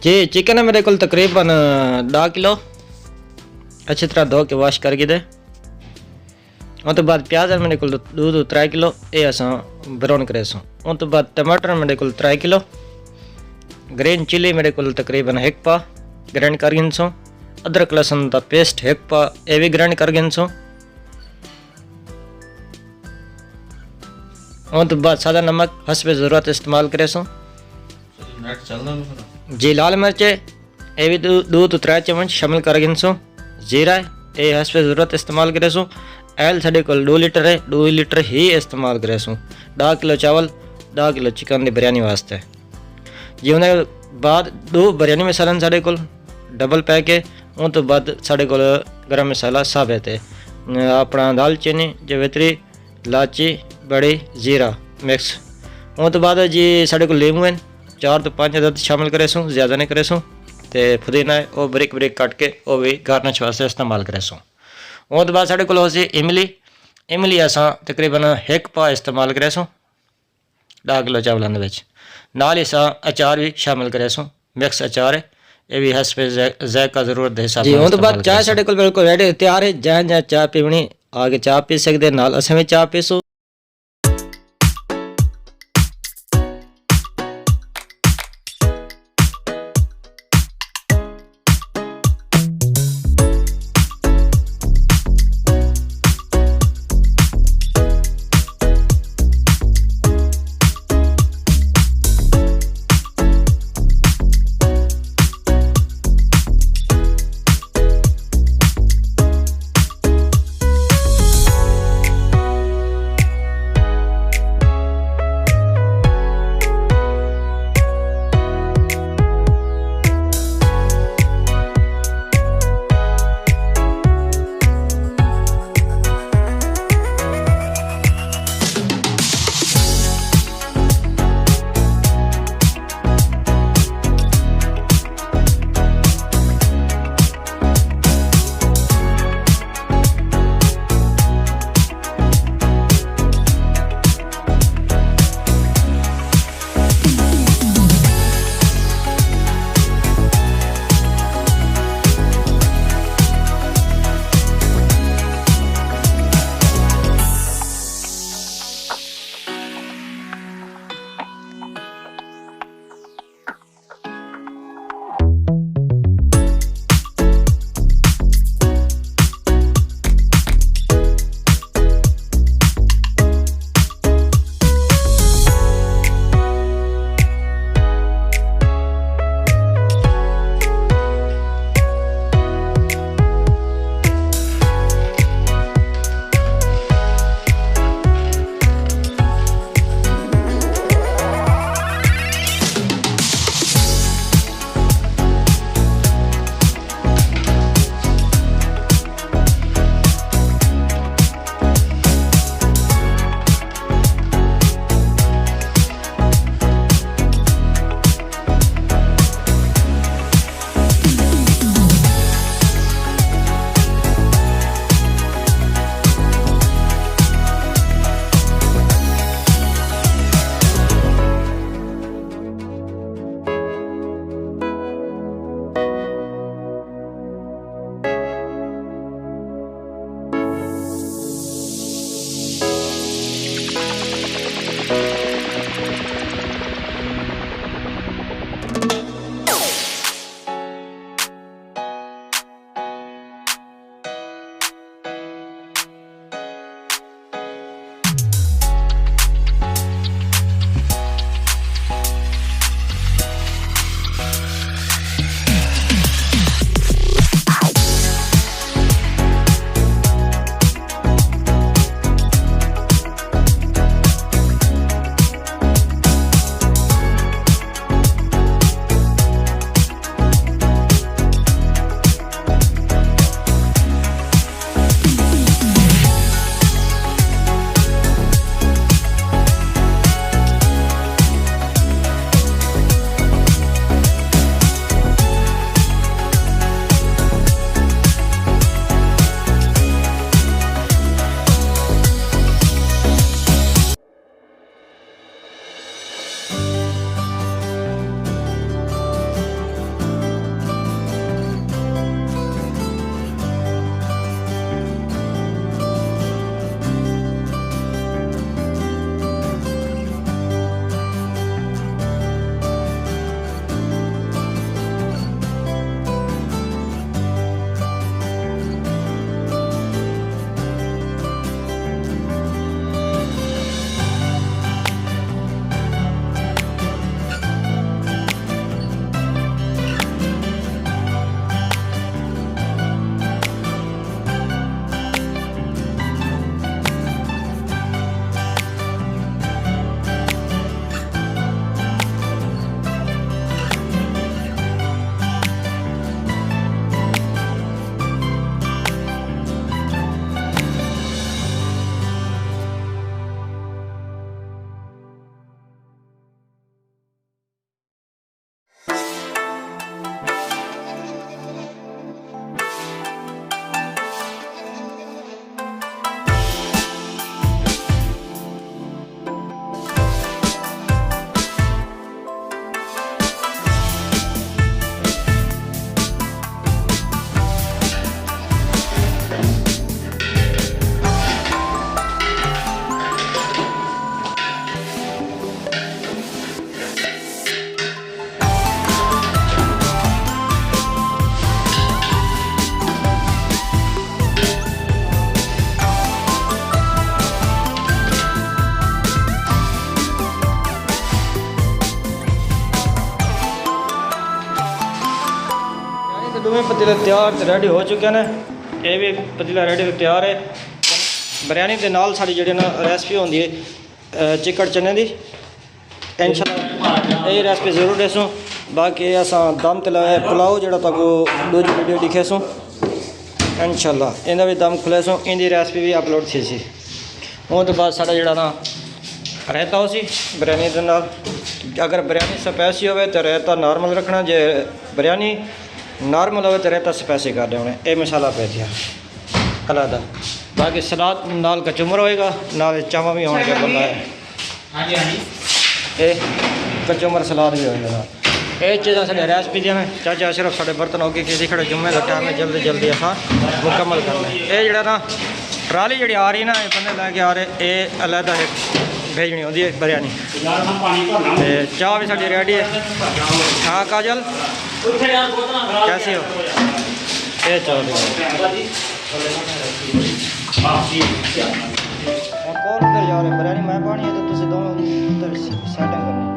जी chicken है मेरे को तकरीबन 10 किलो अच्छी तरह धो के वाश करके दे। उस तो बाद प्याज है मेरे को 2-3 किलो ये अस बेरवन करे सो। उस तो बाद टमाटर मेरे को 3 किलो, ग्रीन चिली मेरे को तकरीबन 1 पा ग्रैंड कर गिनसो, अदरक लहसुन का पेस्ट 1 पा ये भी ग्रैंड कर गिनसो। उस तो बाद सादा नमक हस्बे ज़रूरत इस्तेमाल करे सो। जी लाल मिर्च ये भी 2-3 चम्मच शामिल कर गिनसो। ज़ीरा ये हस्बे ज़रूरत इस्तेमाल करे सो। आयल साढ़े को 2 लीटर है, 2 लीटर ही इस्तेमाल करे सो। 10 किलो चावल 10 किलो चिकन की बिरयानी वास्ते। जी उन्हें बाद 2 बिरयानी मसाला साढ़े को डबल पैक है। उस तो बाद साढ़े को गरम मसाला साबित है अपना दालचीनी जवित्री इलाची बड़ी ज़ीरा मिक्स। उस तो बाद जी साढ़े को लेमू है 4 तो 5 अदद शामिल करे सो, ज़्यादा नहीं करे सो। तो पुदीना है वो बरीक बरीक काट के वो भी गार्निश वास्ते इस्तेमाल करे सो। उस तो बाद साढ़े को इमली असा तकरीबन 1 पा इस्तेमाल करे सो 10 किलो चावलों के नाल ही असा अचार भी शामिल करे सो। मिक्स अचार है ये भी हस्बे ज़ायका ज़रूरत के हिसाब से। उस तो बाद चाय साढ़े को बिल्कुल रेडी तैयार है। जै चाय पीवनी आगे चाय पी सकते नाल असें भी चाय पीसो। बिरयानी के दोवें पतीले तैयार ते रेडी हो चुके हैं। ये भी पतीला रेडी ते तैयार है। बिरयानी के नाल साड़ी जिहड़ी ना रेसिपी होंदी है चिकन चने दी। इंशाल्लाह ये रेसिपी जरूर देसूँ। बाकी असां दम ते लाया पुलाव जिहड़ा तक दूजी वीडियो दिखेसूँ इंशाल्लाह। इहदा भी दम खुलेसूँ, इहदी रेसिपी भी अपलोड थी सी। उस तो बाद साड़ा जिहड़ा ना रायता हो सी बिरयानी दे नाल। अगर बिरयानी स्पैसी हो तो रायता नॉर्मल रखना, जे बिरयानी नॉर्मल हो तो रायता स्पैसी कर देना। ये मसाला पै दिया अलग। बाकी सलाद नाल कचुम्बर होएगा, नाल चावल भी होने बंदा है। ये कचुम्बर सलाद भी होएगा। ये चीज़ा साढ़े रेसिपी दी हैं। चाचा अशरफ साढ़े बर्तन हो गए कि खड़े जुम्मे का टाइम है, जल्दी जल्दी असां मुकम्मल करना है। ये जड़ा ना ट्राली जी आ रही ना, ये बंदे लैके आ रहे, ये अलग है भेजनी होती है बिरयानी। चाह भी साड़ी रेडी है। हाँ काजल कैसी हो? ये चाह कौन उधर जा रहे? बिरयानी मैं पानी है तो तुम दोनों उधर सेटिंग करनी।